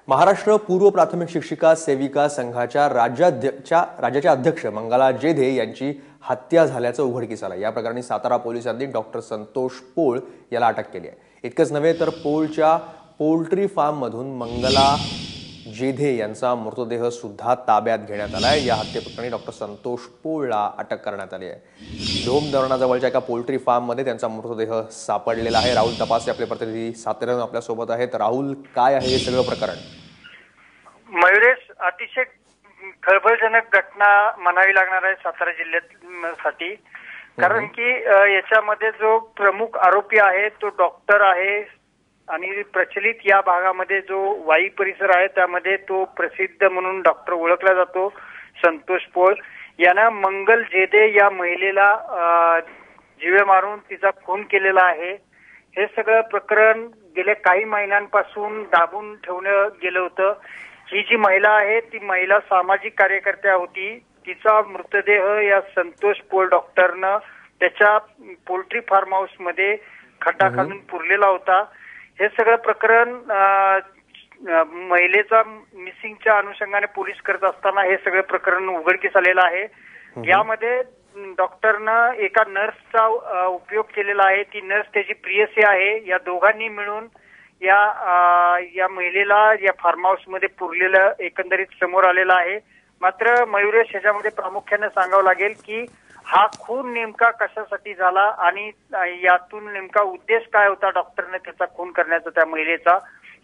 महाराष्ट्र पूर्व प्राथमिक शिक्षिका सेविका संघाच्या राज्याच्या अध्यक्ष मंगला जेधे यांची हत्या झाल्याचं उघडकीस आलं। या प्रकरणी सातारा पोलिसांनी डॉक्टर संतोष पोळ याला अटक केली आहे। इतकंच नव्हे तर पोळच्या पोल्ट्री फार्म मधून मंगला जेधे यांचा मृतदेह सुद्धा ताब्यात घेण्यात आलाय। या हत्येप्रकरणी डॉक्टर संतोष पोळला अटक करण्यात आली आहे। धोम धरणाजवळच्या एका पोल्ट्री फार्म मध्ये त्यांचा मृतदेह सापडलेला आहे। राहुल तपासे आपले प्रतिनिधी साताऱ्याहून आपल्या सोबत आहेत। राहुल, काय आहे हे सगळं प्रकरण? मयुरेश, अतिशय खळबळजनक घटना म्हणावी लागणार आहे सातारा जिल्ह्यासाठी, कारण की याच्यामध्ये जो प्रमुख आरोपी आहे तो डॉक्टर आहे आणि प्रचलित या भागामध्ये जो वाई परिसर आहे त्यामध्ये तो प्रसिद्ध म्हणून डॉक्टर ओळखला जातो संतोष पोळ यानं मंगल जेधे या महिलेला जीवे मारून तिचा खून केलेला आहे। हे सगळं प्रकरण गेल्या काही महिन्यांपासून दाबून ठेवलं गेलं होतं। ही जी महिला आहे ती महिला सामाजिक कार्यकर्त्या होती। तिचा मृतदेह या संतोष पोळ डॉक्टरनं त्याच्या पोल्ट्री फार्म हाऊस मध्ये खड्डा खालून पुरलेला होता। हे सगळं प्रकरण महिलेचा मिसिंगच्या अनुषंगाने पोलीस करत असताना हे सगळं प्रकरण उघडकीस आलेलं आहे। यामध्ये डॉक्टरनं एका नर्सचा उपयोग केलेला आहे। ती नर्स त्याची प्रियसी आहे। या दोघांनी मिळून या महिलेला या फार्म हाऊस मध्ये पुरलेलं एकंदरीत समोर आलेलं आहे। मात्र मयुरेश, ह्याच्यामध्ये प्रामुख्याने सांगावं लागेल की हा खून नेमका कशासाठी झाला आणि यातून नेमका उद्देश काय होता डॉक्टरने त्याचा खून करण्याचा त्या महिलेचा,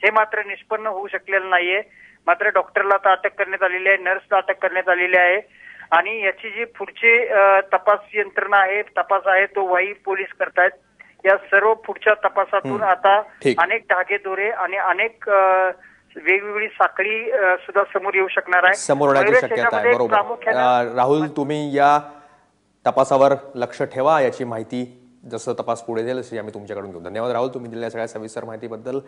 हे मात्र निष्पन्न होऊ शकलेलं नाहीये। मात्र डॉक्टरला आता अटक करण्यात आलेली आहे, नर्सला अटक करण्यात आलेली आहे आणि याची जी पुढची तपास यंत्रणा आहे, तपास आहे तो वाई पोलीस करतायत। या सर्व पुढच्या तपासातून आता अनेक धागेदोरे आणि अनेक वेगवेगळी साखळी सुद्धा समोर येऊ शकणार आहे, समोर येण्याची शक्यता आहे। बरोबर राहुल, तुम्ही या तपासावर लक्ष ठेवा। याची माहिती जसं तपास पुढे जाईल तशी आम्ही तुमच्याकडून घेऊ। धन्यवाद राहुल, तुम्ही दिलेल्या सगळ्या सविस्तर माहितीबद्दल।